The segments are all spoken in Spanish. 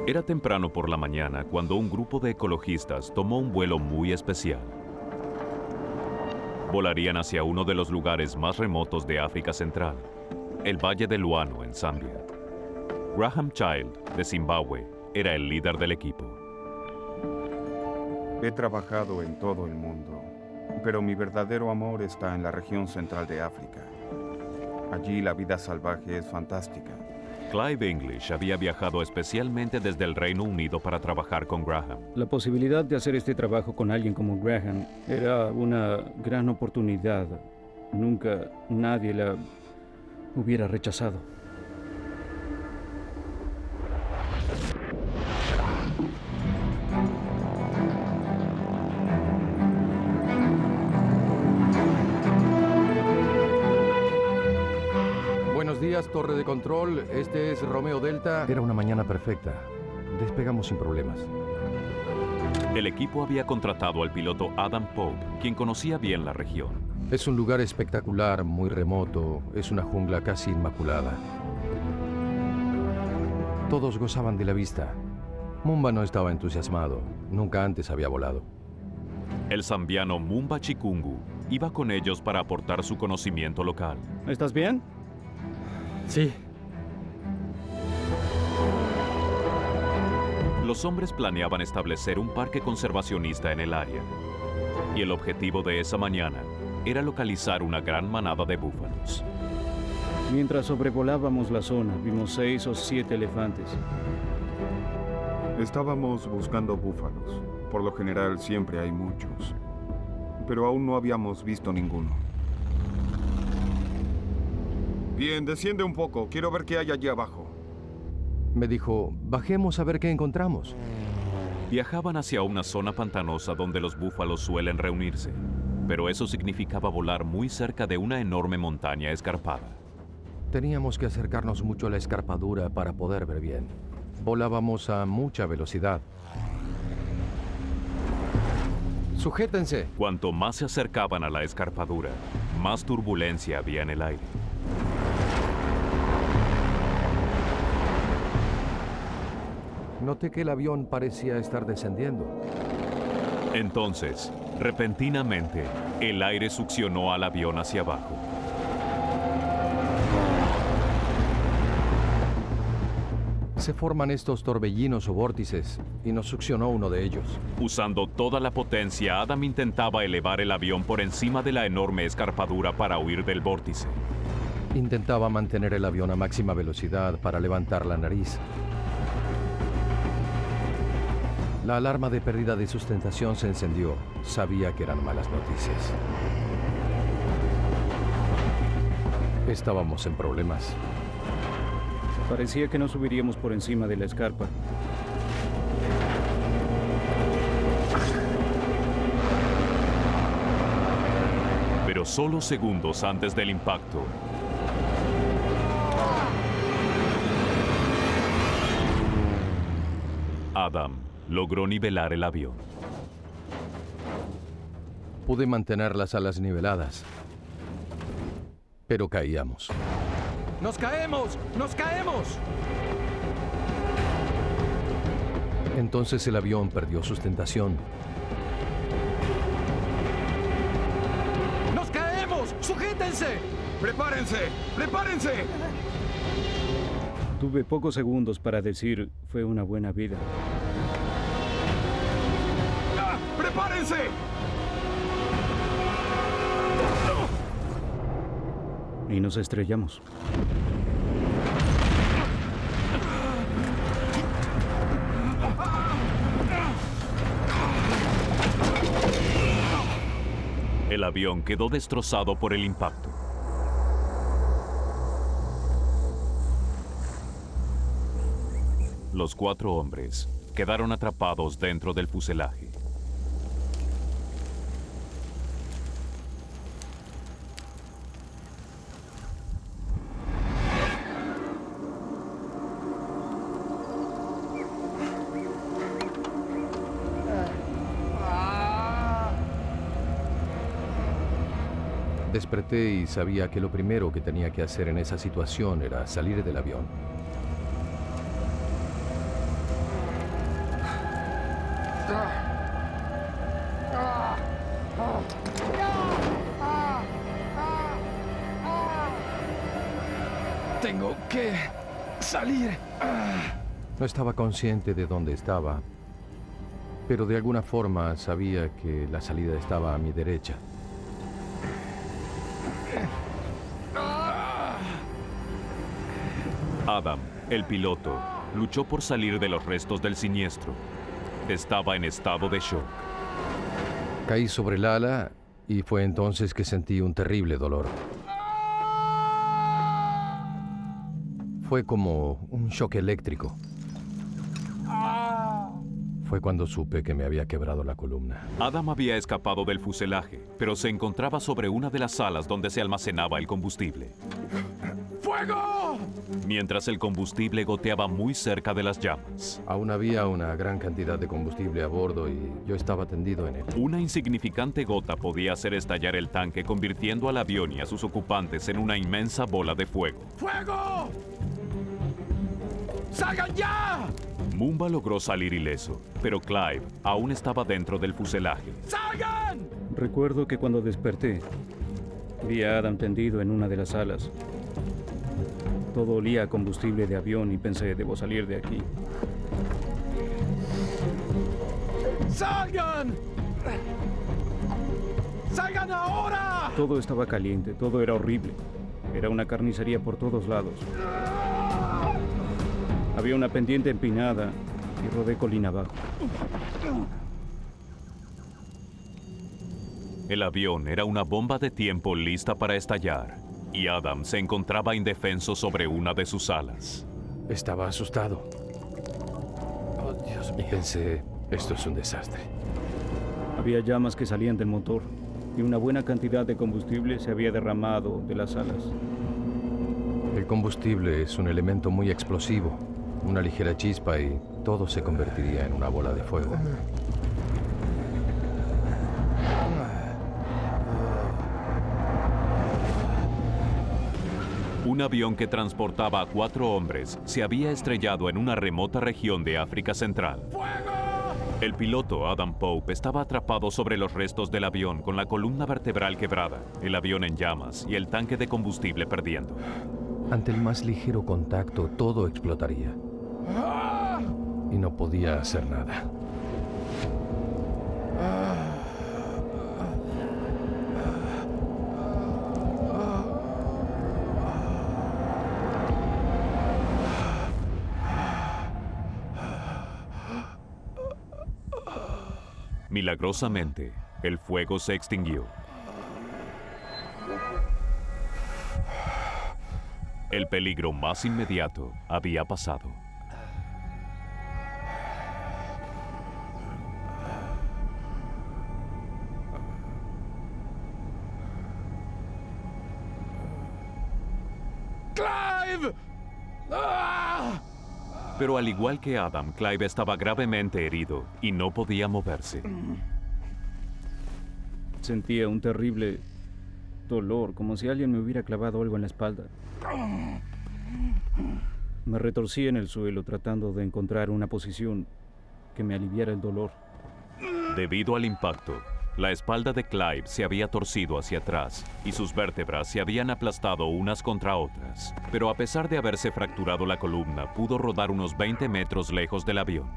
Era temprano por la mañana cuando un grupo de ecologistas tomó un vuelo muy especial. Volarían hacia uno de los lugares más remotos de África Central, el Valle de Luano, en Zambia. Graham Child, de Zimbabue, era el líder del equipo. He trabajado en todo el mundo, pero mi verdadero amor está en la región central de África. Allí la vida salvaje es fantástica. Clive English había viajado especialmente desde el Reino Unido para trabajar con Graham. La posibilidad de hacer este trabajo con alguien como Graham era una gran oportunidad. Nunca nadie la hubiera rechazado. Buenos días, torre de control. Este es Romeo Delta. Era una mañana perfecta. Despegamos sin problemas. El equipo había contratado al piloto Adam Pope, quien conocía bien la región. Es un lugar espectacular, muy remoto. Es una jungla casi inmaculada. Todos gozaban de la vista. Mumba no estaba entusiasmado. Nunca antes había volado. El zambiano Mumba Chikungu iba con ellos para aportar su conocimiento local. ¿Estás bien? Sí. Los hombres planeaban establecer un parque conservacionista en el área. Y el objetivo de esa mañana era localizar una gran manada de búfalos. Mientras sobrevolábamos la zona, vimos 6 o 7 elefantes. Estábamos buscando búfalos. Por lo general siempre hay muchos. Pero aún no habíamos visto ninguno. Bien, desciende un poco. Quiero ver qué hay allí abajo. Me dijo, bajemos a ver qué encontramos. Viajaban hacia una zona pantanosa donde los búfalos suelen reunirse, pero eso significaba volar muy cerca de una enorme montaña escarpada. Teníamos que acercarnos mucho a la escarpadura para poder ver bien. Volábamos a mucha velocidad. ¡Sujétense! Cuanto más se acercaban a la escarpadura, más turbulencia había en el aire. Noté que el avión parecía estar descendiendo. Entonces, repentinamente, el aire succionó al avión hacia abajo. Se forman estos torbellinos o vórtices, y nos succionó uno de ellos. Usando toda la potencia, Adam intentaba elevar el avión por encima de la enorme escarpadura para huir del vórtice. Intentaba mantener el avión a máxima velocidad para levantar la nariz. La alarma de pérdida de sustentación se encendió. Sabía que eran malas noticias. Estábamos en problemas. Parecía que no subiríamos por encima de la escarpa. Pero solo segundos antes del impacto, Adam logró nivelar el avión. Pude mantener las alas niveladas, pero caíamos. ¡Nos caemos! ¡Nos caemos! Entonces el avión perdió sustentación. ¡Nos caemos! ¡Sujétense! ¡Prepárense! ¡Prepárense! Tuve pocos segundos para decir, fue una buena vida. ¡Ah! ¡Prepárense! Y nos estrellamos. El avión quedó destrozado por el impacto. Los 4 hombres quedaron atrapados dentro del fuselaje. Desperté y sabía que lo primero que tenía que hacer en esa situación era salir del avión. Tengo que salir. No estaba consciente de dónde estaba, pero de alguna forma sabía que la salida estaba a mi derecha. Adam, el piloto, luchó por salir de los restos del siniestro. Estaba en estado de shock. Caí sobre el ala y fue entonces que sentí un terrible dolor. Fue como un shock eléctrico. Fue cuando supe que me había quebrado la columna. Adam había escapado del fuselaje, pero se encontraba sobre una de las salas donde se almacenaba el combustible. ¡Fuego! Mientras el combustible goteaba muy cerca de las llamas. Aún había una gran cantidad de combustible a bordo y yo estaba tendido en él. Una insignificante gota podía hacer estallar el tanque, convirtiendo al avión y a sus ocupantes en una inmensa bola de fuego. ¡Fuego! ¡Salgan ya! Mumba logró salir ileso, pero Clive aún estaba dentro del fuselaje. ¡Salgan! Recuerdo que cuando desperté, vi a Adam tendido en una de las salas. Todo olía a combustible de avión y pensé, debo salir de aquí. ¡Salgan! ¡Salgan ahora! Todo estaba caliente, todo era horrible. Era una carnicería por todos lados. Había una pendiente empinada y rodé colina abajo. El avión era una bomba de tiempo lista para estallar, y Adam se encontraba indefenso sobre una de sus alas. Estaba asustado. Oh, Dios mío. Pensé, esto es un desastre. Había llamas que salían del motor y una buena cantidad de combustible se había derramado de las alas. El combustible es un elemento muy explosivo. Una ligera chispa y todo se convertiría en una bola de fuego. Un avión que transportaba a 4 hombres se había estrellado en una remota región de África Central. El piloto, Adam Pope, estaba atrapado sobre los restos del avión con la columna vertebral quebrada, el avión en llamas y el tanque de combustible perdiendo. Ante el más ligero contacto, todo explotaría. Y no podía hacer nada. Milagrosamente, el fuego se extinguió. El peligro más inmediato había pasado. ¡Clive! Pero al igual que Adam, Clive estaba gravemente herido y no podía moverse. Sentía un terrible dolor, como si alguien me hubiera clavado algo en la espalda. Me retorcí en el suelo tratando de encontrar una posición que me aliviara el dolor. Debido al impacto, la espalda de Clive se había torcido hacia atrás y sus vértebras se habían aplastado unas contra otras. Pero a pesar de haberse fracturado la columna, pudo rodar unos 20 metros lejos del avión.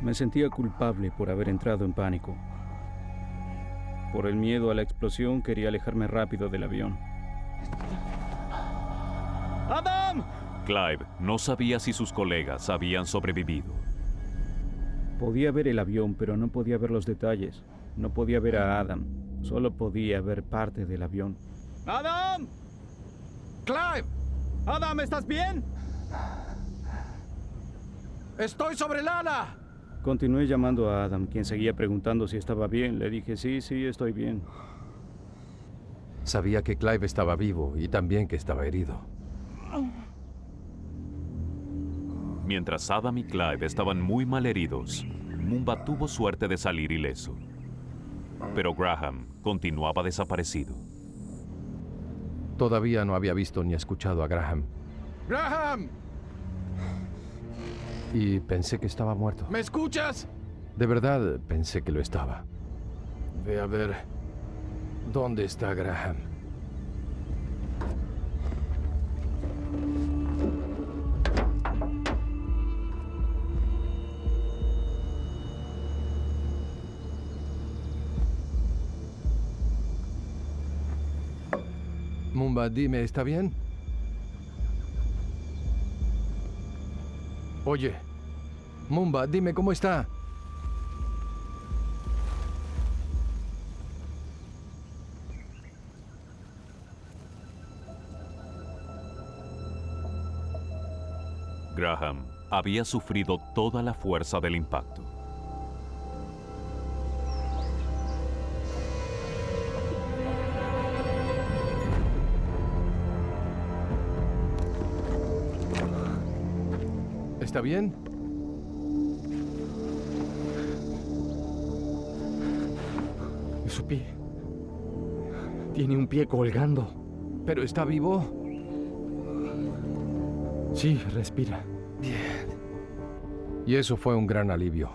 Me sentía culpable por haber entrado en pánico. Por el miedo a la explosión, quería alejarme rápido del avión. ¡Adam! Clive no sabía si sus colegas habían sobrevivido. Podía ver el avión, pero no podía ver los detalles. No podía ver a Adam. Solo podía ver parte del avión. ¡Adam! ¡Clive! ¡Adam, ¿estás bien? ¡Estoy sobre el ala! Continué llamando a Adam, quien seguía preguntando si estaba bien. Le dije, sí, estoy bien. Sabía que Clive estaba vivo y también que estaba herido. Mientras Adam y Clive estaban muy mal heridos, Mumba tuvo suerte de salir ileso. Pero Graham continuaba desaparecido. Todavía no había visto ni escuchado a Graham. ¡Graham! Y pensé que estaba muerto. ¿Me escuchas? De verdad pensé que lo estaba. Ve a ver dónde está Graham. Mumba, dime, ¿está bien? Oye, Mumba, dime cómo está. Graham había sufrido toda la fuerza del impacto. ¿Está bien? Su pie. Tiene un pie colgando. ¿Pero está vivo? Sí, respira. Y eso fue un gran alivio.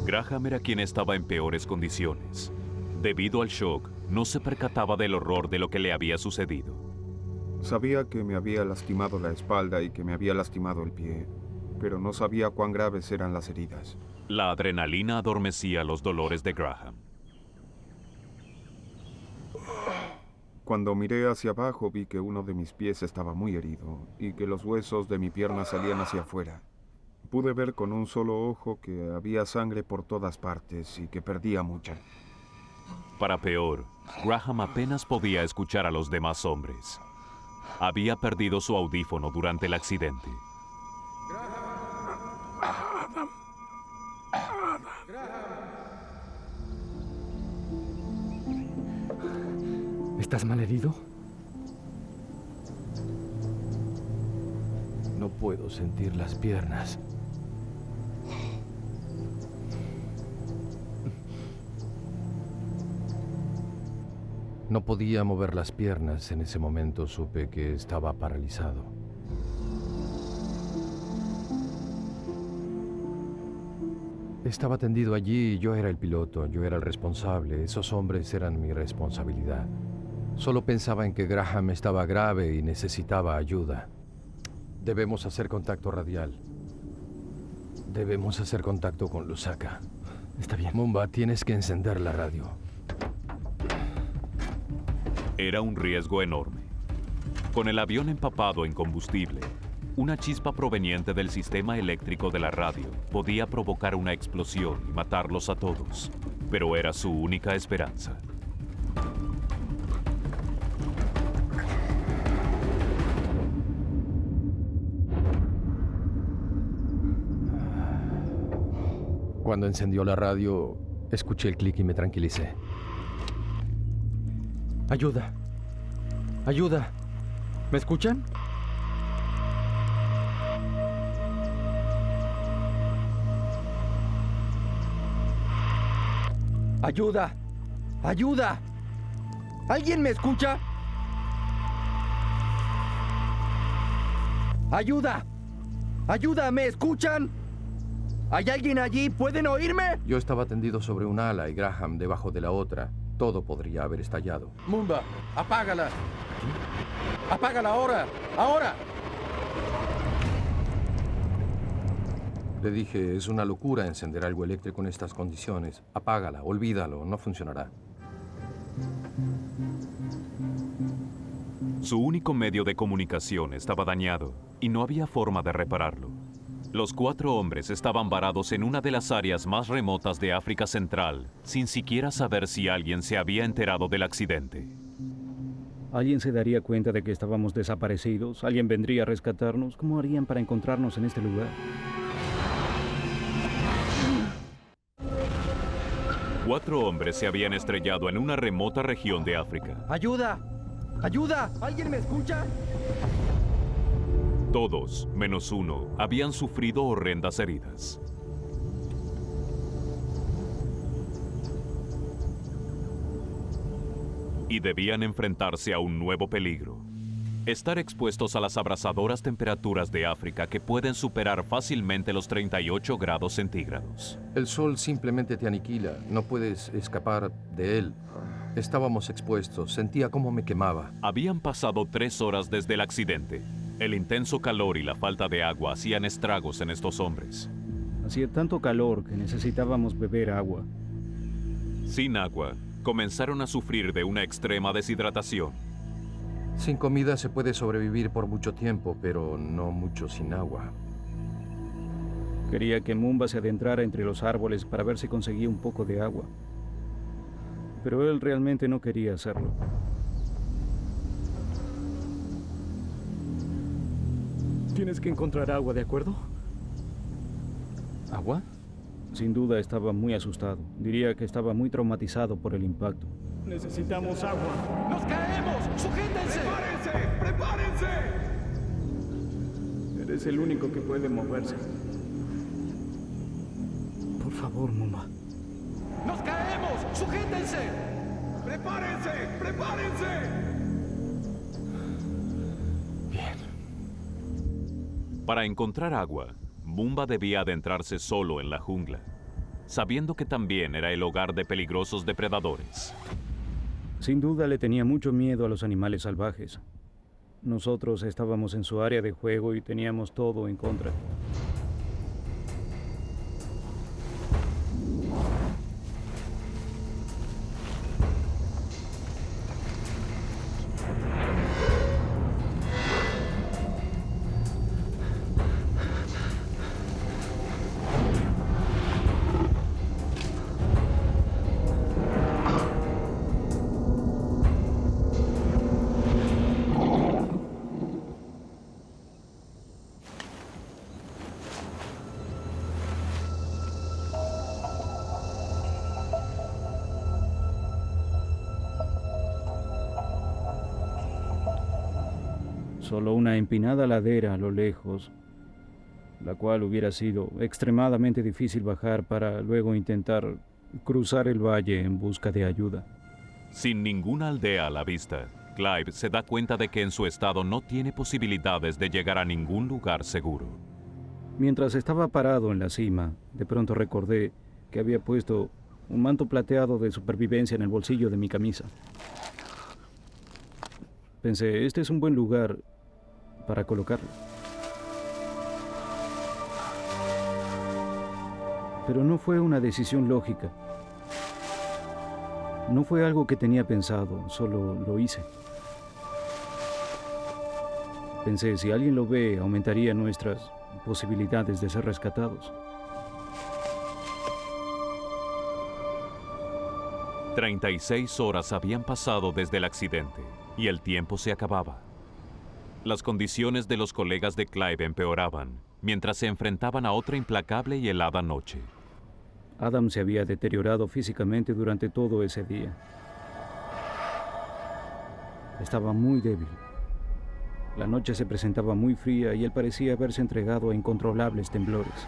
Graham era quien estaba en peores condiciones. Debido al shock, no se percataba del horror de lo que le había sucedido. Sabía que me había lastimado la espalda y que me había lastimado el pie, pero no sabía cuán graves eran las heridas. La adrenalina adormecía los dolores de Graham. Cuando miré hacia abajo vi que uno de mis pies estaba muy herido y que los huesos de mi pierna salían hacia afuera. Pude ver con un solo ojo que había sangre por todas partes y que perdía mucha. Para peor, Graham apenas podía escuchar a los demás hombres. Había perdido su audífono durante el accidente. ¿Estás malherido? No puedo sentir las piernas. No podía mover las piernas. En ese momento supe que estaba paralizado. Estaba tendido allí y yo era el piloto, yo era el responsable. Esos hombres eran mi responsabilidad. Solo pensaba en que Graham estaba grave y necesitaba ayuda. Debemos hacer contacto radial. Debemos hacer contacto con Lusaka. Está bien. Mumba, tienes que encender la radio. Era un riesgo enorme. Con el avión empapado en combustible, una chispa proveniente del sistema eléctrico de la radio podía provocar una explosión y matarlos a todos, pero era su única esperanza. Cuando encendió la radio, escuché el clic y me tranquilicé. Ayuda. Ayuda. ¿Me escuchan? Ayuda. Ayuda. ¿Alguien me escucha? Ayuda. Ayuda, ¿me escuchan? ¿Hay alguien allí? ¿Pueden oírme? Yo estaba tendido sobre un ala y Graham debajo de la otra. Todo podría haber estallado. Mumba, apágala. Apágala ahora. Ahora. Le dije, es una locura encender algo eléctrico en estas condiciones. Apágala, olvídalo, no funcionará. Su único medio de comunicación estaba dañado y no había forma de repararlo. Los 4 hombres estaban varados en una de las áreas más remotas de África Central, sin siquiera saber si alguien se había enterado del accidente. ¿Alguien se daría cuenta de que estábamos desaparecidos? ¿Alguien vendría a rescatarnos? ¿Cómo harían para encontrarnos en este lugar? 4 hombres se habían estrellado en una remota región de África. ¡Ayuda! ¡Ayuda! ¿Alguien me escucha? Todos, menos uno, habían sufrido horrendas heridas. Y debían enfrentarse a un nuevo peligro. Estar expuestos a las abrasadoras temperaturas de África que pueden superar fácilmente los 38 grados centígrados. El sol simplemente te aniquila, no puedes escapar de él. Estábamos expuestos, sentía cómo me quemaba. Habían pasado 3 horas desde el accidente. El intenso calor y la falta de agua hacían estragos en estos hombres. Hacía tanto calor que necesitábamos beber agua. Sin agua, comenzaron a sufrir de una extrema deshidratación. Sin comida se puede sobrevivir por mucho tiempo, pero no mucho sin agua. Quería que Mumba se adentrara entre los árboles para ver si conseguía un poco de agua. Pero él realmente no quería hacerlo. Tienes que encontrar agua, ¿de acuerdo? ¿Agua? Sin duda estaba muy asustado. Diría que estaba muy traumatizado por el impacto. Necesitamos agua. ¡Nos caemos! ¡Sujétense! ¡Prepárense! Eres el único que puede moverse. Por favor, Mumba. ¡Nos caemos! ¡Sujétense! ¡Prepárense! Bien. Para encontrar agua, Mumba debía adentrarse solo en la jungla, sabiendo que también era el hogar de peligrosos depredadores. Sin duda le tenía mucho miedo a los animales salvajes. Nosotros estábamos en su área de juego y teníamos todo en contra. Solo una empinada ladera a lo lejos, la cual hubiera sido extremadamente difícil bajar para luego intentar cruzar el valle en busca de ayuda. Sin ninguna aldea a la vista, Clive se da cuenta de que en su estado no tiene posibilidades de llegar a ningún lugar seguro. Mientras estaba parado en la cima, de pronto recordé que había puesto un manto plateado de supervivencia en el bolsillo de mi camisa. Pensé, este es un buen lugar para colocarlo. Pero no fue una decisión lógica. No fue algo que tenía pensado, solo lo hice. Pensé, si alguien lo ve, aumentaría nuestras posibilidades de ser rescatados. 36 horas habían pasado desde el accidente y el tiempo se acababa. Las condiciones de los colegas de Clive empeoraban mientras se enfrentaban a otra implacable y helada noche. Adam se había deteriorado físicamente durante todo ese día. Estaba muy débil. La noche se presentaba muy fría y él parecía haberse entregado a incontrolables temblores.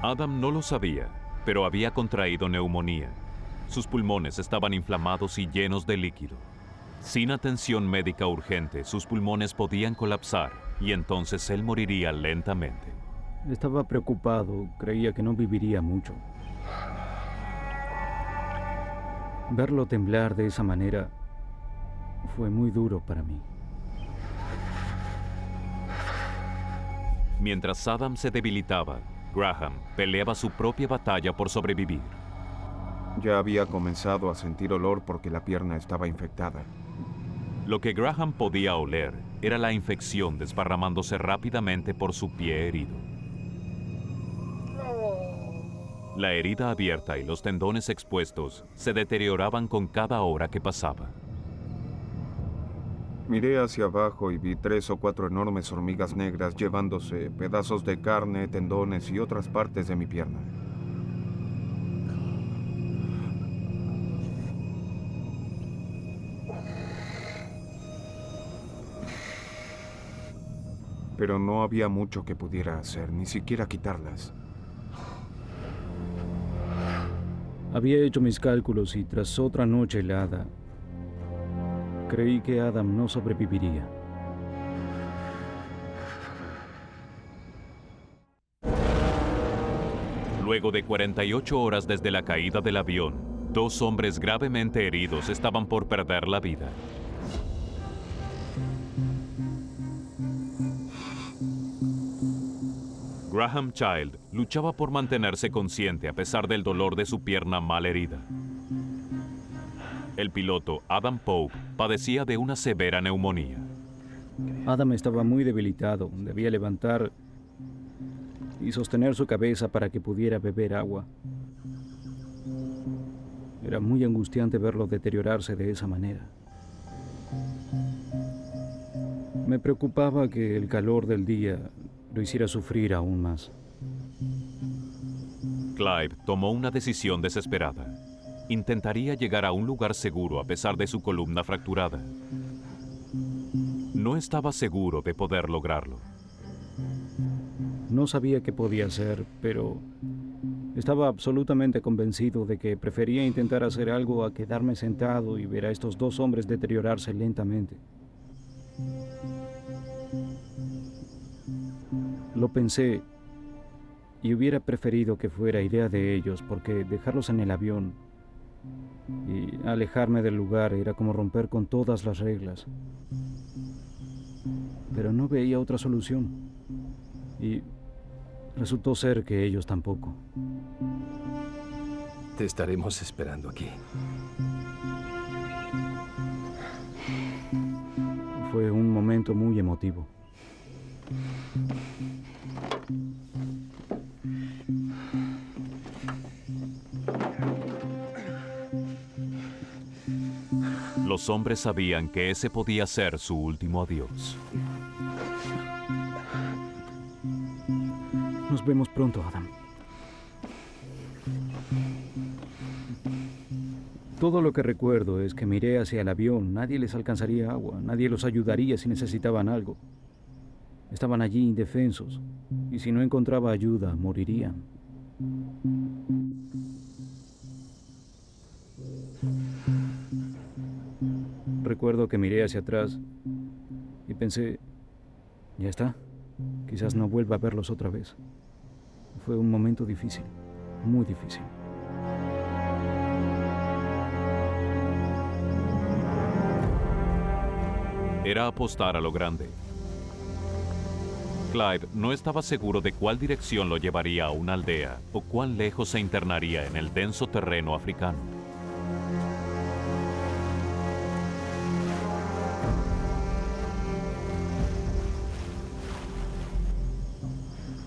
Adam no lo sabía, pero había contraído neumonía. Sus pulmones estaban inflamados y llenos de líquido. Sin atención médica urgente, sus pulmones podían colapsar y entonces él moriría lentamente. Estaba preocupado, creía que no viviría mucho. Verlo temblar de esa manera fue muy duro para mí. Mientras Adam se debilitaba, Graham peleaba su propia batalla por sobrevivir. Ya había comenzado a sentir olor porque la pierna estaba infectada. Lo que Graham podía oler era la infección desparramándose rápidamente por su pie herido. La herida abierta y los tendones expuestos se deterioraban con cada hora que pasaba. Miré hacia abajo y vi 3 o 4 enormes hormigas negras llevándose pedazos de carne, tendones y otras partes de mi pierna. Pero no había mucho que pudiera hacer, ni siquiera quitarlas. Había hecho mis cálculos y tras otra noche helada, Creí que Adam no sobreviviría. Luego de 48 horas desde la caída del avión, 2 hombres gravemente heridos estaban por perder la vida. Graham Child luchaba por mantenerse consciente a pesar del dolor de su pierna mal herida. El piloto Adam Pope padecía de una severa neumonía. Adam estaba muy debilitado. Debía levantar y sostener su cabeza para que pudiera beber agua. Era muy angustiante verlo deteriorarse de esa manera. Me preocupaba que el calor del día lo hiciera sufrir aún más. Clive tomó una decisión desesperada. Intentaría llegar a un lugar seguro a pesar de su columna fracturada. No estaba seguro de poder lograrlo. No sabía qué podía hacer, pero estaba absolutamente convencido de que prefería intentar hacer algo a quedarme sentado y ver a estos 2 hombres deteriorarse lentamente. Lo pensé y hubiera preferido que fuera idea de ellos, porque dejarlos en el avión y alejarme del lugar era como romper con todas las reglas. Pero no veía otra solución y resultó ser que ellos tampoco. Te estaremos esperando aquí. Fue un momento muy emotivo. Los hombres sabían que ese podía ser su último adiós. Nos vemos pronto, Adam. Todo lo que recuerdo es que miré hacia el avión. Nadie les alcanzaría agua, nadie los ayudaría si necesitaban algo. Estaban allí indefensos, y si no encontraba ayuda, morirían. Recuerdo que miré hacia atrás y pensé, ya está, quizás no vuelva a verlos otra vez. Fue un momento difícil, muy difícil. Era apostar a lo grande. Clive no estaba seguro de cuál dirección lo llevaría a una aldea o cuán lejos se internaría en el denso terreno africano.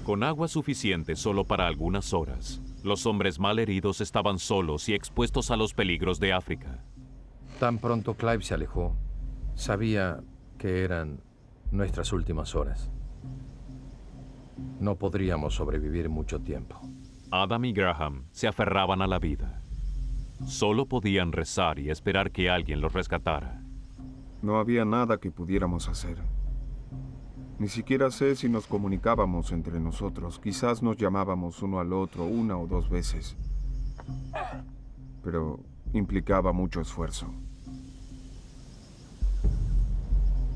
Con agua suficiente solo para algunas horas, los hombres mal heridos estaban solos y expuestos a los peligros de África. Tan pronto Clive se alejó, sabía que eran nuestras últimas horas. No podríamos sobrevivir mucho tiempo. Adam y Graham se aferraban a la vida. Solo podían rezar y esperar que alguien los rescatara. No había nada que pudiéramos hacer. Ni siquiera sé si nos comunicábamos entre nosotros. Quizás nos llamábamos uno al otro 1 o 2 veces. Pero implicaba mucho esfuerzo.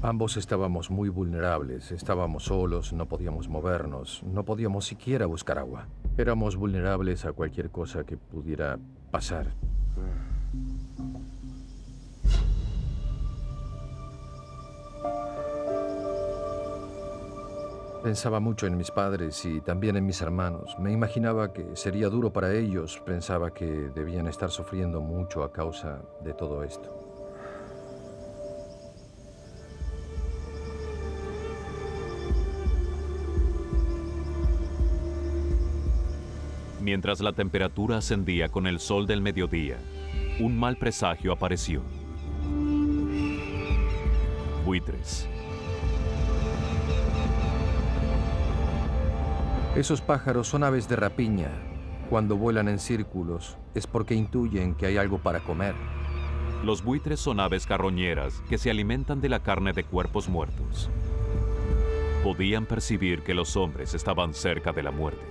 Ambos estábamos muy vulnerables, estábamos solos, no podíamos movernos, no podíamos siquiera buscar agua. Éramos vulnerables a cualquier cosa que pudiera pasar. Pensaba mucho en mis padres y también en mis hermanos. Me imaginaba que sería duro para ellos. Pensaba que debían estar sufriendo mucho a causa de todo esto. Mientras la temperatura ascendía con el sol del mediodía, un mal presagio apareció. Buitres. Esos pájaros son aves de rapiña. Cuando vuelan en círculos es porque intuyen que hay algo para comer. Los buitres son aves carroñeras que se alimentan de la carne de cuerpos muertos. Podían percibir que los hombres estaban cerca de la muerte.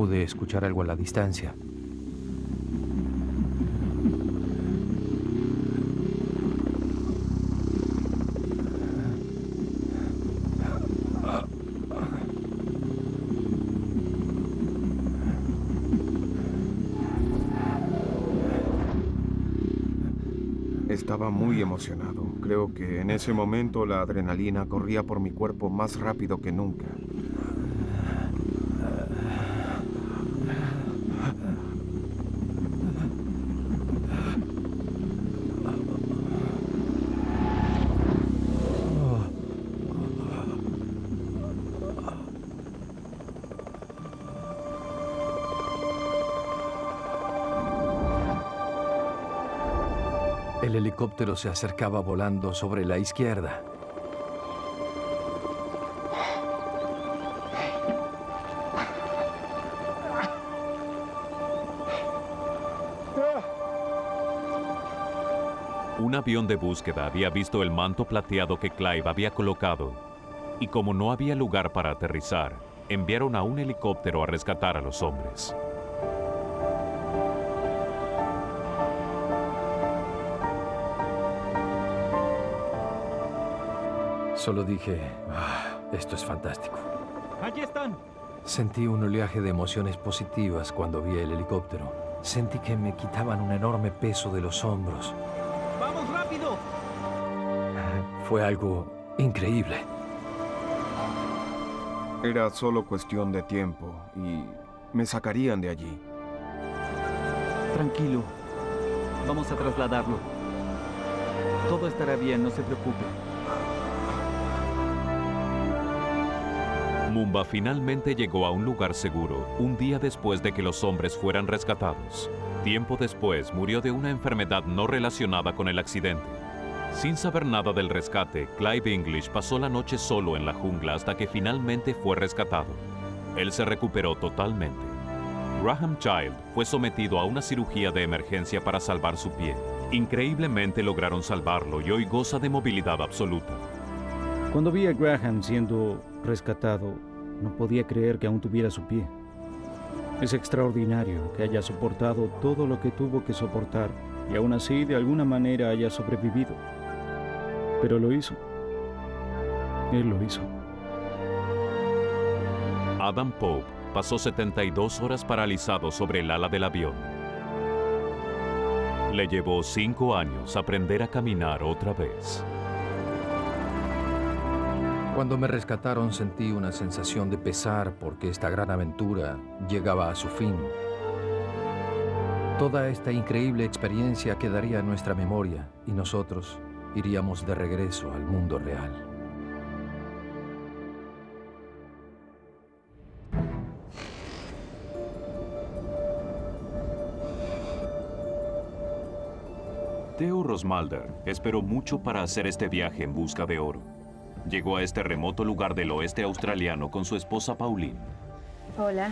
pude escuchar algo a la distancia. Estaba muy emocionado. Creo que en ese momento la adrenalina corría por mi cuerpo más rápido que nunca. El helicóptero se acercaba volando sobre la izquierda. Un avión de búsqueda había visto el manto plateado que Clive había colocado, y como no había lugar para aterrizar, enviaron a un helicóptero a rescatar a los hombres. Solo dije, esto es fantástico. ¡Allí están! Sentí un oleaje de emociones positivas cuando vi el helicóptero. Sentí que me quitaban un enorme peso de los hombros. ¡Vamos rápido! Fue algo increíble. Era solo cuestión de tiempo y me sacarían de allí. Tranquilo. Vamos a trasladarlo. Todo estará bien, no se preocupe. Mumba finalmente llegó a un lugar seguro un día después de que los hombres fueran rescatados. Tiempo después murió de una enfermedad no relacionada con el accidente. Sin saber nada del rescate, Clive English pasó la noche solo en la jungla hasta que finalmente fue rescatado. Él se recuperó totalmente. Graham Child fue sometido a una cirugía de emergencia para salvar su pie. Increíblemente lograron salvarlo y hoy goza de movilidad absoluta. Cuando vi a Graham siendo rescatado, no podía creer que aún tuviera su pie. Es extraordinario que haya soportado todo lo que tuvo que soportar y aún así de alguna manera haya sobrevivido. Pero lo hizo. Él lo hizo. Adam Pope pasó 72 horas paralizado sobre el ala del avión. Le llevó 5 años aprender a caminar otra vez. Cuando me rescataron sentí una sensación de pesar porque esta gran aventura llegaba a su fin. Toda esta increíble experiencia quedaría en nuestra memoria y nosotros iríamos de regreso al mundo real. Theo Rosmalder esperó mucho para hacer este viaje en busca de oro. Llegó a este remoto lugar del oeste australiano con su esposa Pauline. Hola.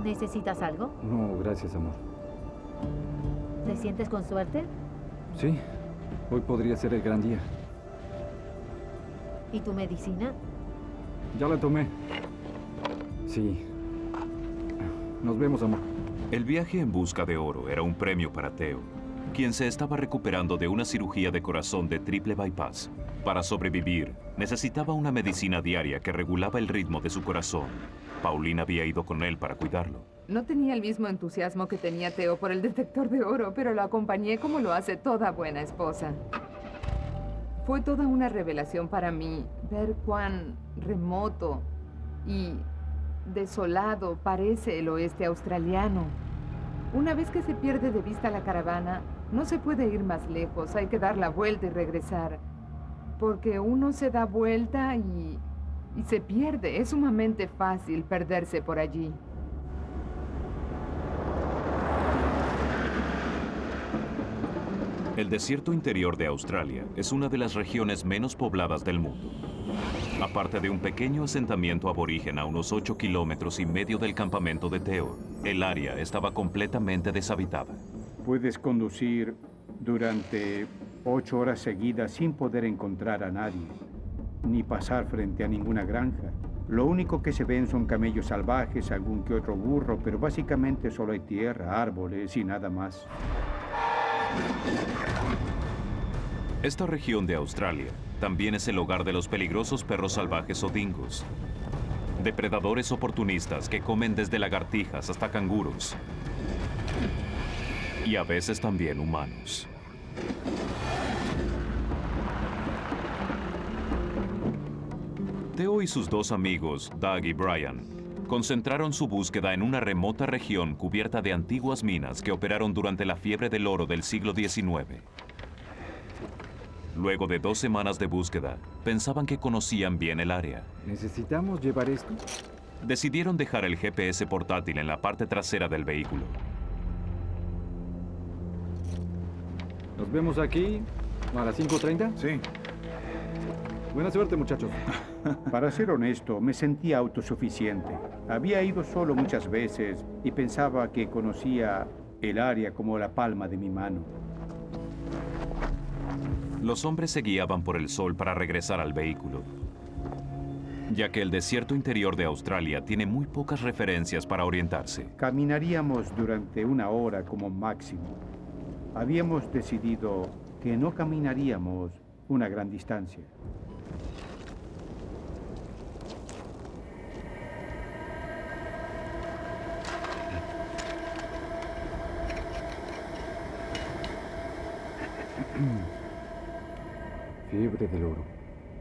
¿Necesitas algo? No, gracias, amor. ¿Te sientes con suerte? Sí, hoy podría ser el gran día. ¿Y tu medicina? Ya la tomé. Sí. Nos vemos, amor. El viaje en busca de oro era un premio para Theo, quien se estaba recuperando de una cirugía de corazón de triple bypass. Para sobrevivir, necesitaba una medicina diaria que regulaba el ritmo de su corazón. Pauline había ido con él para cuidarlo. No tenía el mismo entusiasmo que tenía Theo por el detector de oro, pero lo acompañé como lo hace toda buena esposa. Fue toda una revelación para mí ver cuán remoto y desolado parece el oeste australiano. Una vez que se pierde de vista la caravana, no se puede ir más lejos, hay que dar la vuelta y regresar. Porque uno se da vuelta y se pierde. Es sumamente fácil perderse por allí. El desierto interior de Australia es una de las regiones menos pobladas del mundo. Aparte de un pequeño asentamiento aborigen a unos 8,5 kilómetros del campamento de Theo, el área estaba completamente deshabitada. Puedes conducir durante 8 horas seguidas sin poder encontrar a nadie, ni pasar frente a ninguna granja. Lo único que se ven son camellos salvajes, algún que otro burro, pero básicamente solo hay tierra, árboles y nada más. Esta región de Australia también es el hogar de los peligrosos perros salvajes o dingos, depredadores oportunistas que comen desde lagartijas hasta canguros y a veces también humanos. Theo y sus dos amigos, Doug y Brian, concentraron su búsqueda en una remota región cubierta de antiguas minas que operaron durante la fiebre del oro del siglo XIX. Luego de 2 semanas de búsqueda, pensaban que conocían bien el área. ¿Necesitamos llevar esto? Decidieron dejar el GPS portátil en la parte trasera del vehículo. ¿Nos vemos aquí a las 5:30? Sí. Buena suerte, muchachos. Para ser honesto, me sentía autosuficiente. Había ido solo muchas veces y pensaba que conocía el área como la palma de mi mano. Los hombres se guiaban por el sol para regresar al vehículo, ya que el desierto interior de Australia tiene muy pocas referencias para orientarse. Caminaríamos durante 1 hora como máximo. Habíamos decidido que no caminaríamos una gran distancia. Fiebre del oro.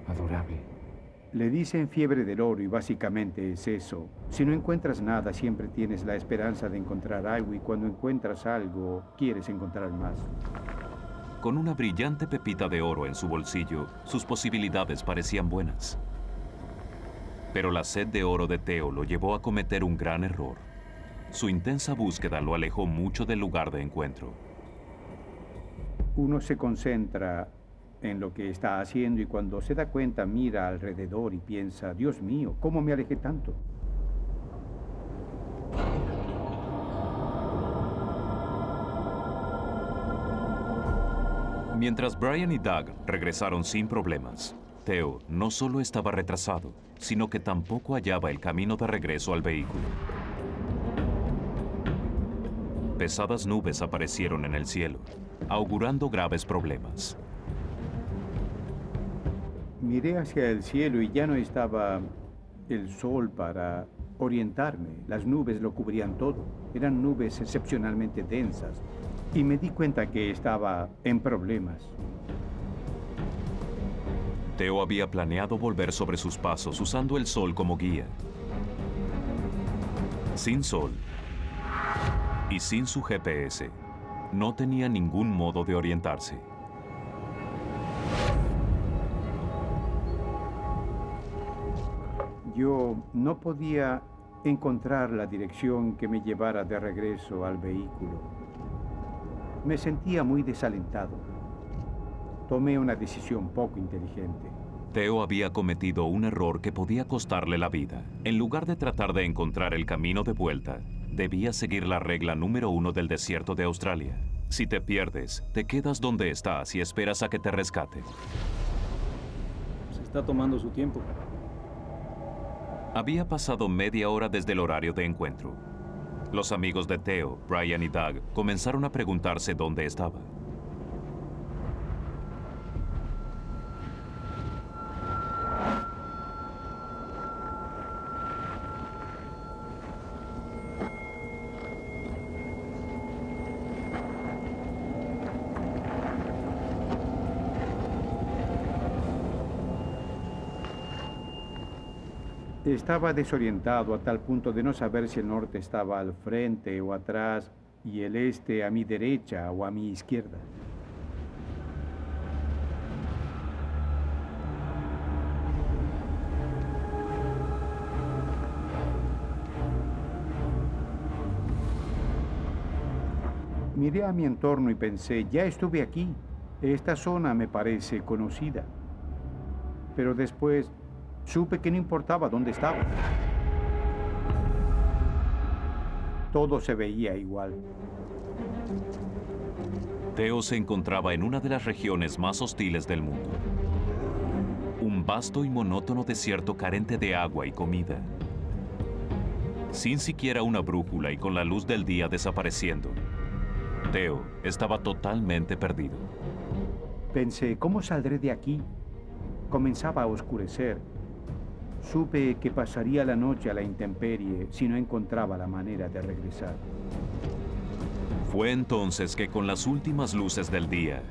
Adorable. Le dicen fiebre del oro y básicamente es eso. Si no encuentras nada, siempre tienes la esperanza de encontrar algo y cuando encuentras algo, quieres encontrar más. Con una brillante pepita de oro en su bolsillo, sus posibilidades parecían buenas. Pero la sed de oro de Theo lo llevó a cometer un gran error. Su intensa búsqueda lo alejó mucho del lugar de encuentro. Uno se concentra en lo que está haciendo y cuando se da cuenta mira alrededor y piensa, Dios mío, ¿cómo me alejé tanto? Mientras Brian y Doug regresaron sin problemas, Theo no solo estaba retrasado, sino que tampoco hallaba el camino de regreso al vehículo. Pesadas nubes aparecieron en el cielo, augurando graves problemas. Miré hacia el cielo y ya no estaba el sol para orientarme. Las nubes lo cubrían todo. Eran nubes excepcionalmente densas. Y me di cuenta que estaba en problemas. Theo había planeado volver sobre sus pasos usando el sol como guía. Sin sol y sin su GPS, no tenía ningún modo de orientarse. Yo no podía encontrar la dirección que me llevara de regreso al vehículo. Me sentía muy desalentado. Tomé una decisión poco inteligente. Theo había cometido un error que podía costarle la vida. En lugar de tratar de encontrar el camino de vuelta, debía seguir la regla número 1 del desierto de Australia. Si te pierdes, te quedas donde estás y esperas a que te rescaten. Se está tomando su tiempo. Había pasado media hora desde el horario de encuentro. Los amigos de Theo, Brian y Doug, comenzaron a preguntarse dónde estaba. Estaba desorientado a tal punto de no saber si el norte estaba al frente o atrás y el este a mi derecha o a mi izquierda. Miré a mi entorno y pensé, ya estuve aquí. Esta zona me parece conocida. Pero después supe que no importaba dónde estaba. Todo se veía igual. Theo se encontraba en una de las regiones más hostiles del mundo. Un un vasto y monótono desierto carente de agua y comida. Sin siquiera una brújula y con la luz del día desapareciendo, Teo estaba totalmente perdido. Pensé, ¿cómo saldré de aquí? Comenzaba a oscurecer. Supe que pasaría la noche a la intemperie si no encontraba la manera de regresar. Fue entonces que con las últimas luces del día,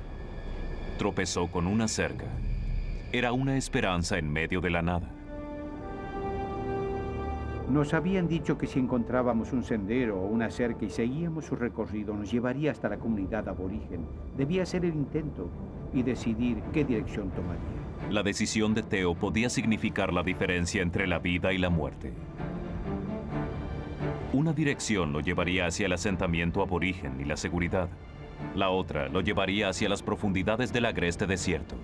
tropezó con una cerca. Era una esperanza en medio de la nada. Nos habían dicho que si encontrábamos un sendero o una cerca y seguíamos su recorrido, nos llevaría hasta la comunidad aborigen. Debía hacer el intento y decidir qué dirección tomaría. La decisión de Teo podía significar la diferencia entre la vida y la muerte. Una dirección lo llevaría hacia el asentamiento aborigen y la seguridad. La otra lo llevaría hacia las profundidades del agreste desierto,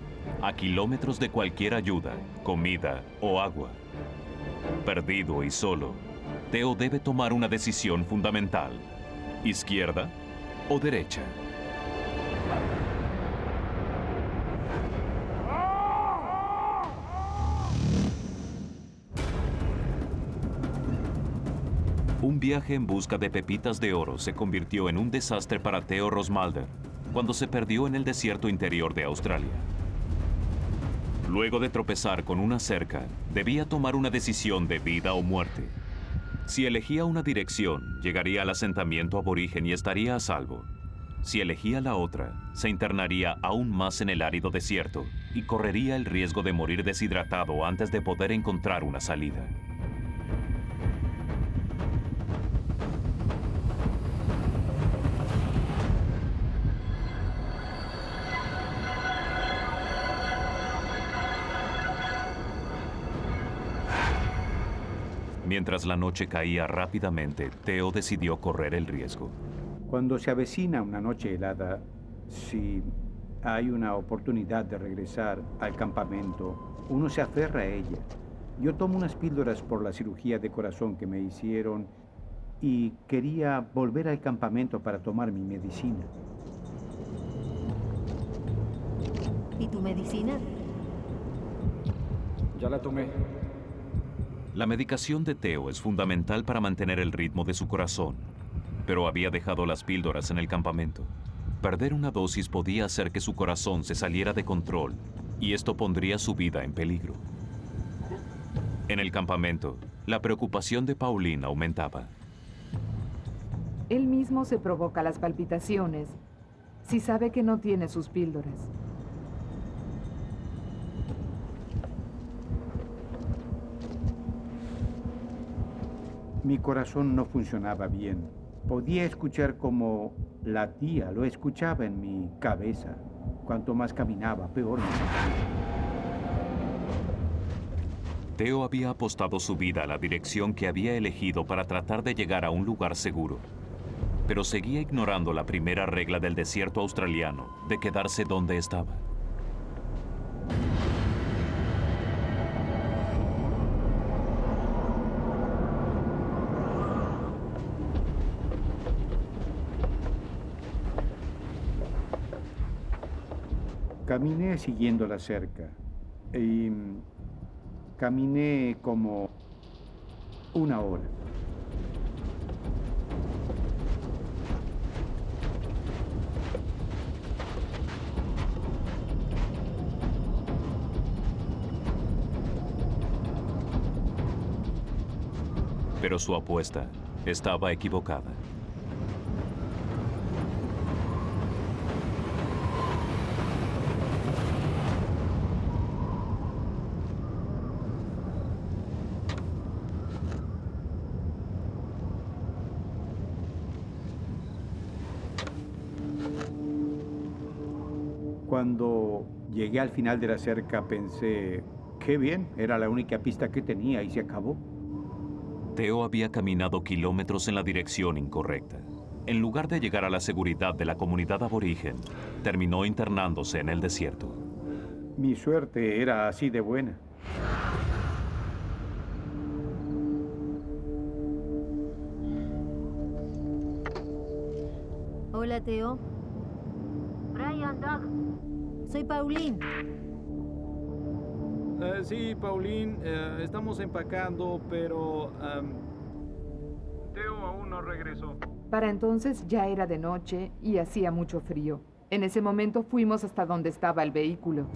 a kilómetros de cualquier ayuda, comida o agua. Perdido y solo, Teo debe tomar una decisión fundamental: ¿izquierda o derecha? Un viaje en busca de pepitas de oro se convirtió en un desastre para Theo Rosmalder cuando se perdió en el desierto interior de Australia. Luego de tropezar con una cerca, debía tomar una decisión de vida o muerte. Si elegía una dirección, llegaría al asentamiento aborigen y estaría a salvo. Si elegía la otra, se internaría aún más en el árido desierto y correría el riesgo de morir deshidratado antes de poder encontrar una salida. Mientras la noche caía rápidamente, Teo decidió correr el riesgo. Cuando se avecina una noche helada, si hay una oportunidad de regresar al campamento, uno se aferra a ella. Yo tomo unas píldoras por la cirugía de corazón que me hicieron y quería volver al campamento para tomar mi medicina. ¿Y tu medicina? Ya la tomé. La medicación de Teo es fundamental para mantener el ritmo de su corazón, pero había dejado las píldoras en el campamento. Perder una dosis podía hacer que su corazón se saliera de control, y esto pondría su vida en peligro. En el campamento, la preocupación de Pauline aumentaba. Él mismo se provoca las palpitaciones si sabe que no tiene sus píldoras. Mi corazón no funcionaba bien. Podía escuchar como latía, lo escuchaba en mi cabeza. Cuanto más caminaba, peor me sentía. Teo había apostado su vida a la dirección que había elegido para tratar de llegar a un lugar seguro, pero seguía ignorando la primera regla del desierto australiano, de quedarse donde estaba. Caminé siguiendo la cerca y caminé como una hora. Pero su apuesta estaba equivocada. Cuando llegué al final de la cerca pensé, qué bien, era la única pista que tenía y se acabó. Teo había caminado kilómetros en la dirección incorrecta. En lugar de llegar a la seguridad de la comunidad aborigen, terminó internándose en el desierto. Mi suerte era así de buena. Hola, Teo. Brian, Doug. Soy Pauline. Sí, Pauline, estamos empacando, pero Teo aún no regresó. Para entonces ya era de noche y hacía mucho frío. En ese momento fuimos hasta donde estaba el vehículo.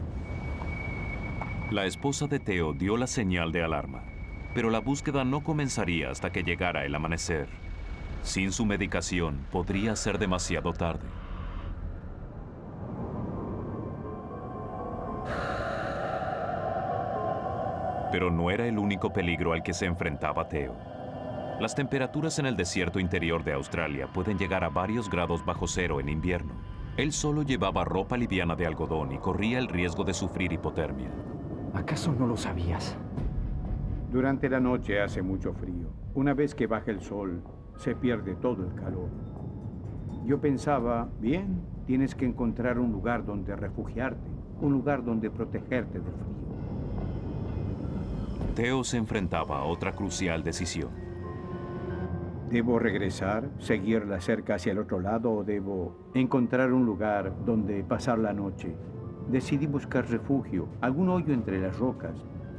La esposa de Teo dio la señal de alarma, pero la búsqueda no comenzaría hasta que llegara el amanecer. Sin su medicación, podría ser demasiado tarde. Pero no era el único peligro al que se enfrentaba Teo. Las temperaturas en el desierto interior de Australia pueden llegar a varios grados bajo cero en invierno. Él solo llevaba ropa liviana de algodón y corría el riesgo de sufrir hipotermia. ¿Acaso no lo sabías? Durante la noche hace mucho frío. Una vez que baja el sol, se pierde todo el calor. Yo pensaba, bien, tienes que encontrar un lugar donde refugiarte, un lugar donde protegerte del frío. Teo se enfrentaba a otra crucial decisión. ¿Debo regresar, seguir la cerca hacia el otro lado o debo encontrar un lugar donde pasar la noche? Decidí buscar refugio, algún hoyo entre las rocas,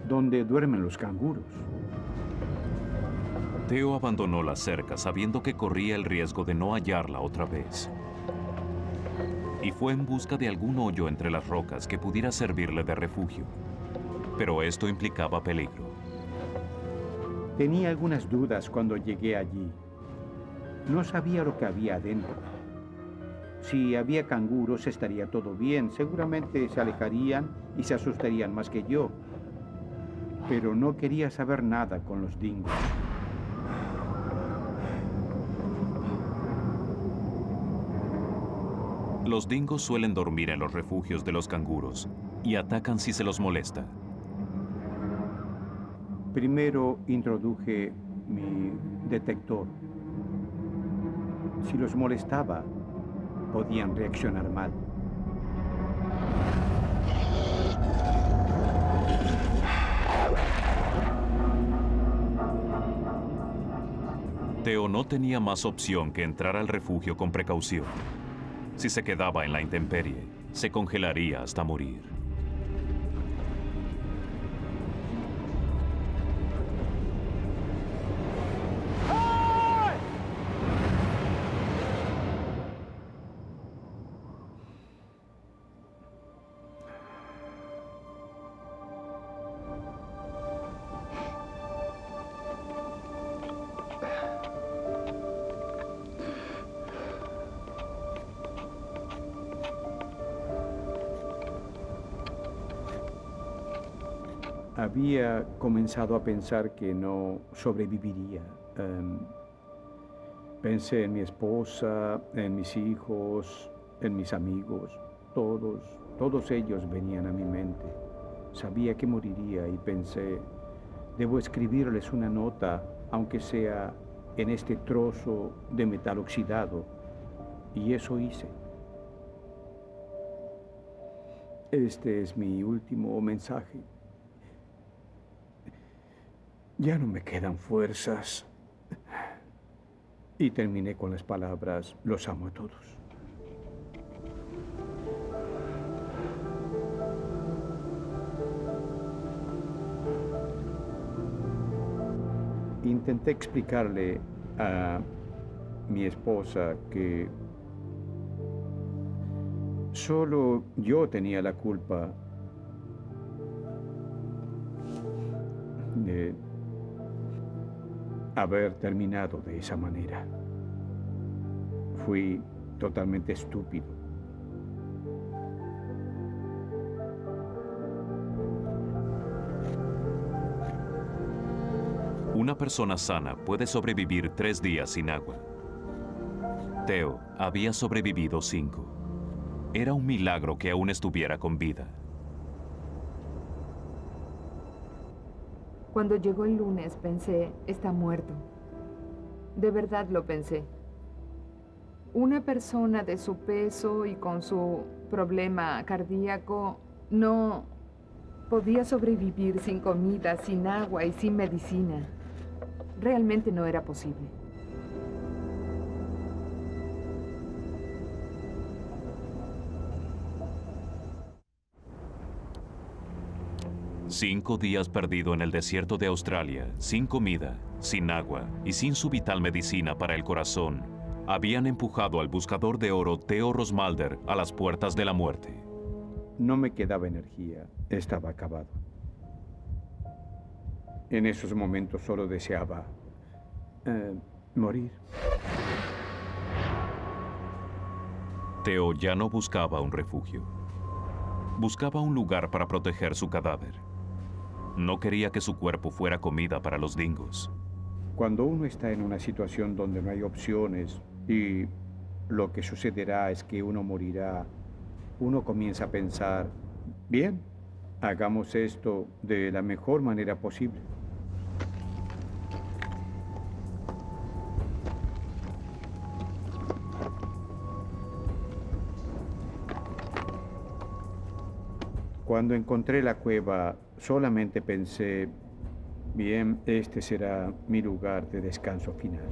donde duermen los canguros. Teo abandonó la cerca sabiendo que corría el riesgo de no hallarla otra vez. Y fue en busca de algún hoyo entre las rocas que pudiera servirle de refugio. Pero esto implicaba peligro. Tenía algunas dudas cuando llegué allí. No sabía lo que había adentro. Si había canguros estaría todo bien. Seguramente se alejarían y se asustarían más que yo. Pero no quería saber nada con los dingos. Los dingos suelen dormir en los refugios de los canguros y atacan si se los molesta. Primero introduje mi detector. Si los molestaba, podían reaccionar mal. Teo no tenía más opción que entrar al refugio con precaución. Si se quedaba en la intemperie, se congelaría hasta morir. Había comenzado a pensar que no sobreviviría. Pensé en mi esposa, en mis hijos, en mis amigos. Todos ellos venían a mi mente. Sabía que moriría y pensé, debo escribirles una nota, aunque sea en este trozo de metal oxidado. Y eso hice. Este es mi último mensaje. Ya no me quedan fuerzas. Y terminé con las palabras, los amo a todos. Intenté explicarle a mi esposa que solo yo tenía la culpa de haber terminado de esa manera. Fui totalmente estúpido. Una persona sana puede sobrevivir 3 días sin agua. Teo había sobrevivido 5. Era un milagro que aún estuviera con vida. Cuando llegó el lunes pensé, está muerto. De verdad lo pensé. Una persona de su peso y con su problema cardíaco no podía sobrevivir sin comida, sin agua y sin medicina. Realmente no era posible. 5 días perdido en el desierto de Australia, sin comida, sin agua y sin su vital medicina para el corazón, habían empujado al buscador de oro Theo Rosmalder a las puertas de la muerte. No me quedaba energía, estaba acabado. En esos momentos solo deseaba morir. Theo ya no buscaba un refugio. Buscaba un lugar para proteger su cadáver. No quería que su cuerpo fuera comida para los dingos. Cuando uno está en una situación donde no hay opciones y lo que sucederá es que uno morirá, uno comienza a pensar, bien, hagamos esto de la mejor manera posible. Cuando encontré la cueva, solamente pensé, bien, este será mi lugar de descanso final.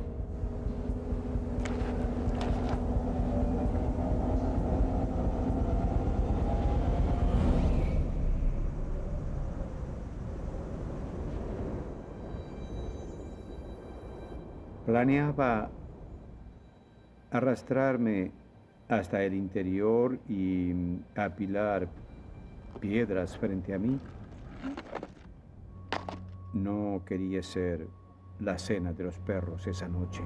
Planeaba arrastrarme hasta el interior y apilar piedras frente a mí. No quería ser la cena de los perros esa noche.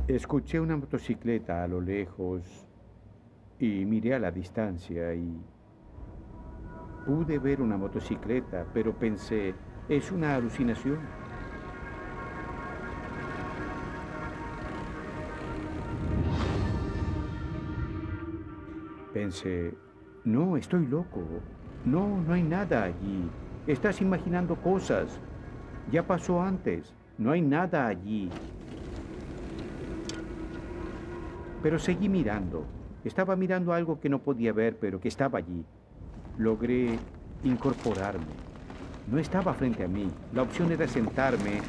Escuché una motocicleta a lo lejos y miré a la distancia y pude ver una motocicleta, pero pensé, es una alucinación. Pensé, no, estoy loco. No, no hay nada allí. Estás imaginando cosas. Ya pasó antes. No hay nada allí. Pero seguí mirando. Estaba mirando algo que no podía ver, pero que estaba allí. Logré incorporarme. No estaba frente a mí. La opción era sentarme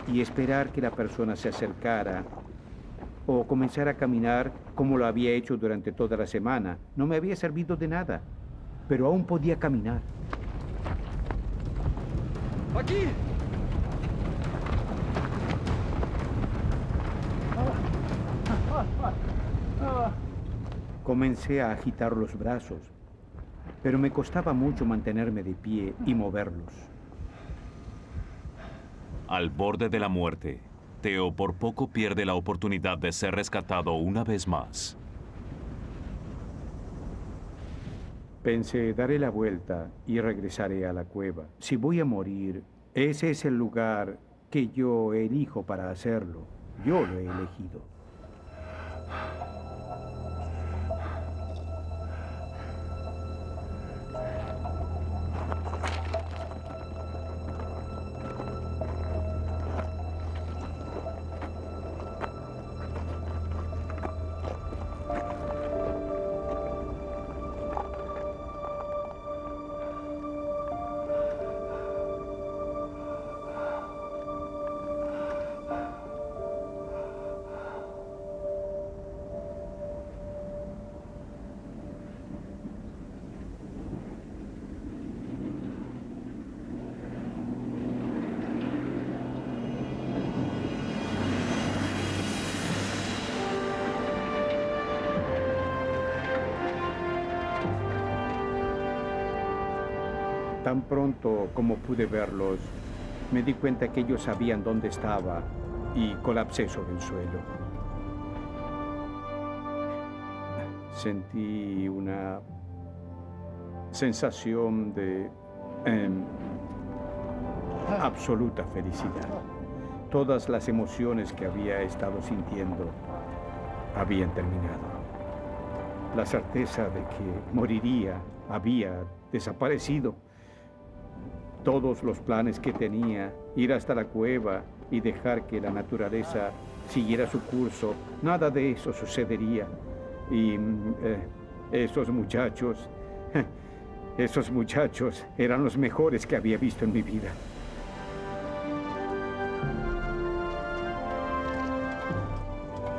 y esperar que la persona se acercara o comenzar a caminar como lo había hecho durante toda la semana. No me había servido de nada, pero aún podía caminar. ¡Aquí! Comencé a agitar los brazos, pero me costaba mucho mantenerme de pie y moverlos. Al borde de la muerte, Theo por poco pierde la oportunidad de ser rescatado una vez más. Pensé, daré la vuelta y regresaré a la cueva. Si voy a morir, ese es el lugar que yo elijo para hacerlo. Yo lo he elegido. Tan pronto como pude verlos, me di cuenta que ellos sabían dónde estaba y colapsé sobre el suelo. Sentí una sensación de absoluta felicidad. Todas las emociones que había estado sintiendo habían terminado. La certeza de que moriría había desaparecido. Todos los planes que tenía, ir hasta la cueva y dejar que la naturaleza siguiera su curso, nada de eso sucedería. Y esos muchachos eran los mejores que había visto en mi vida.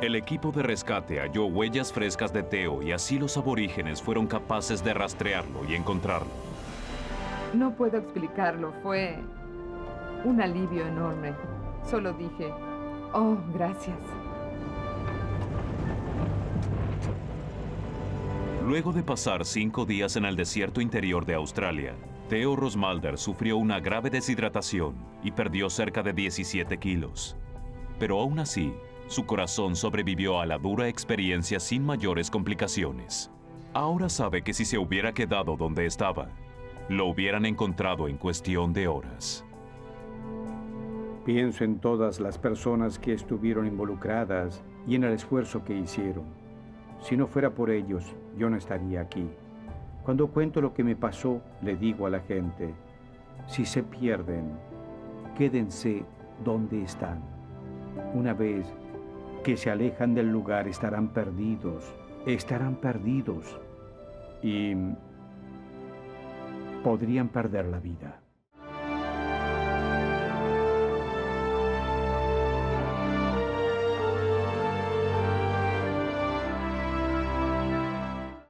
El equipo de rescate halló huellas frescas de Theo y así los aborígenes fueron capaces de rastrearlo y encontrarlo. No puedo explicarlo, fue un alivio enorme. Solo dije, oh, gracias. Luego de pasar 5 días en el desierto interior de Australia, Theo Rosmalder sufrió una grave deshidratación y perdió cerca de 17 kilos. Pero aún así, su corazón sobrevivió a la dura experiencia sin mayores complicaciones. Ahora sabe que si se hubiera quedado donde estaba, lo hubieran encontrado en cuestión de horas. Pienso en todas las personas que estuvieron involucradas y en el esfuerzo que hicieron. Si no fuera por ellos, yo no estaría aquí. Cuando cuento lo que me pasó, le digo a la gente, si se pierden, quédense donde están. Una vez que se alejan del lugar, estarán perdidos. Y podrían perder la vida.